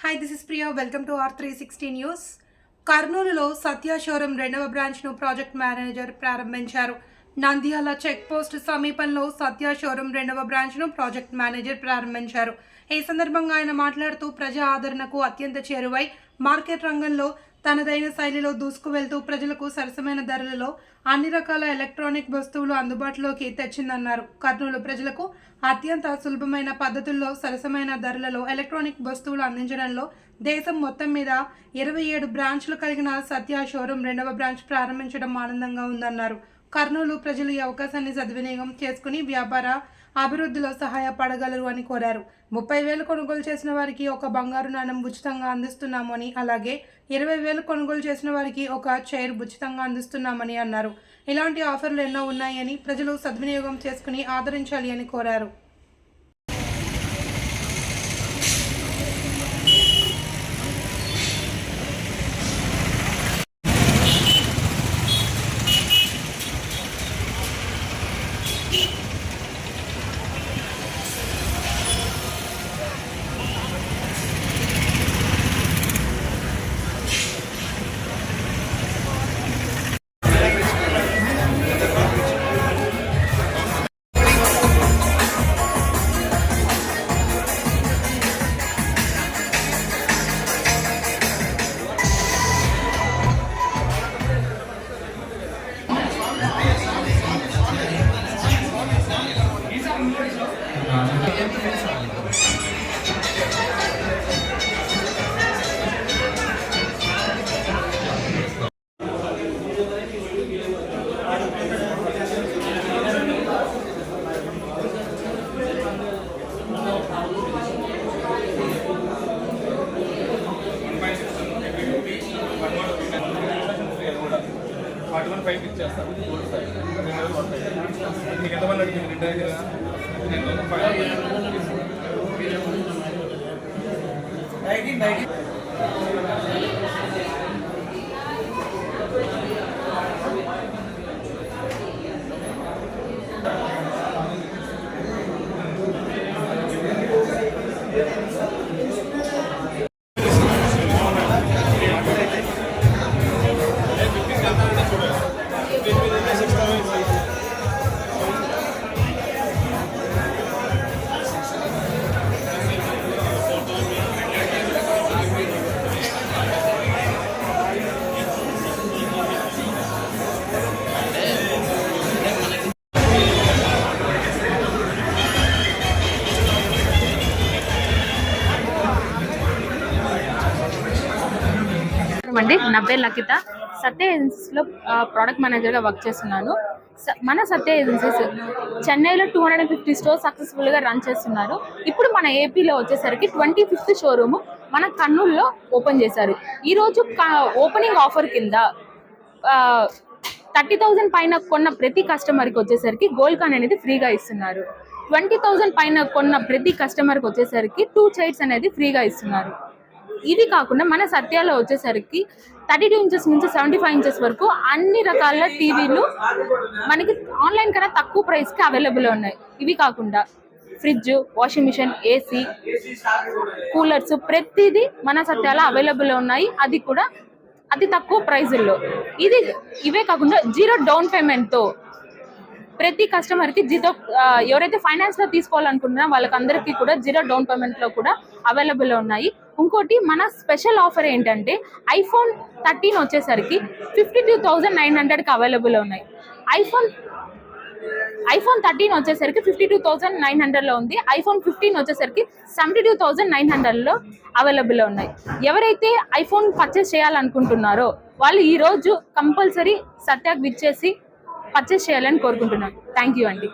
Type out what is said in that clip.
Hi, this is Priya. Welcome to R360 News. కర్నూలులో సత్య showroom 2వ బ్రాంచ్ను project manager ప్రారంభించారు. Nandyal check post సమీపంలో సత్య showroom 2వ బ్రాంచ్ను ప్రాజెక్ట్ మేనేజర్ ప్రారంభించారు. ఈ సందర్భంగా ఆయన మాట్లాడుతూ ప్రజా ఆదరణకు అత్యంత చేరువై మార్కెట్ రంగంలో తనదైన శైలిలో దూసుకువెళ్తూ ప్రజలకు సరసమైన ధరలలో అన్ని రకాల ఎలక్ట్రానిక్ వస్తువులు అందుబాటులోకి తెచ్చిందన్నారు. కర్నూలు ప్రజలకు అత్యంత సులభమైన పద్ధతుల్లో సరసమైన ధరలలో ఎలక్ట్రానిక్ వస్తువులు అందించడంలో దేశం మొత్తం మీద 27 బ్రాంచ్లు కలిగిన సత్య షోరూం 2వ బ్రాంచ్ ప్రారంభించడం ఆనందంగా ఉందన్నారు. కర్నూలు ప్రజలు ఈ అవకాశాన్ని సద్వినియోగం చేసుకుని వ్యాపార అభివృద్ధిలో సహాయపడగలరు అని కోరారు. 30,000 కొనుగోలు చేసిన వారికి ఒక బంగారు నాణెం ఉచితంగా అందిస్తున్నామని, అలాగే 20,000 కొనుగోలు చేసిన వారికి ఒక చైర్ ఉచితంగా అందిస్తున్నామని అన్నారు. ఇలాంటి ఆఫర్లు ఎన్నో ఉన్నాయని ప్రజలు సద్వినియోగం చేసుకుని ఆదరించాలి అని కోరారు. పైకి ఇచ్చేస్తాను. మీకు ఎంతమంది అడిగింది రిటైర్ అండి. నా పేరు లకిత. సత్య ఏజెన్సీస్లో ప్రోడక్ట్ మేనేజర్గా వర్క్ చేస్తున్నాను. మన సత్య ఏజెన్సీస్ చెన్నైలో 250 స్టోర్స్ సక్సెస్ఫుల్గా రన్ చేస్తున్నారు. ఇప్పుడు మన ఏపీలో వచ్చేసరికి 25th షోరూమ్ మన కర్నూలులో ఓపెన్ చేశారు. ఈరోజు ఓపెనింగ్ ఆఫర్ కింద 30,000 పైన కొన్న ప్రతి కస్టమర్కి వచ్చేసరికి గోల్డ్ కాయిన్ అనేది ఫ్రీగా ఇస్తున్నారు. 20,000 పైన కొన్న ప్రతి కస్టమర్కి వచ్చేసరికి 2 చైర్స్ అనేది ఫ్రీగా ఇస్తున్నారు. ఇది కాకుండా మన సత్యాలో వచ్చేసరికి 32 ఇంచెస్ నుంచి 75 ఇంచెస్ వరకు అన్ని రకాల టీవీలు మనకి ఆన్లైన్ కన్నా తక్కువ ప్రైస్కి అవైలబుల్ ఉన్నాయి. ఇవి కాకుండా fridge, washing machine, AC, coolers ప్రతిదీ మన సత్యాలో అవైలబుల్ ఉన్నాయి. అది కూడా అతి తక్కువ ప్రైజుల్లో. ఇవే కాకుండా 0 డౌన్ పేమెంట్తో ప్రతి కస్టమర్కి ఎవరైతే ఫైనాన్స్లో తీసుకోవాలనుకుంటున్నారో వాళ్ళకందరికీ కూడా 0 డౌన్ పేమెంట్లో కూడా అవైలబుల్ ఉన్నాయి. ఇంకోటి మన స్పెషల్ ఆఫర్ ఏంటంటే iPhone 13 వచ్చేసరికి 52,900కి అవైలబుల్ ఉన్నాయి. iPhone 13 వచ్చేసరికి 52,900లో ఉంది. iPhone 15 వచ్చేసరికి 72,900లో అవైలబుల్ ఉన్నాయి. ఎవరైతే ఐఫోన్ పర్చేస్ చేయాలనుకుంటున్నారో వాళ్ళు ఈరోజు కంపల్సరీ సత్యాకి విచ్చేసి పర్చేస్ చేయాలని కోరుకుంటున్నాను. థ్యాంక్ యూ అండి.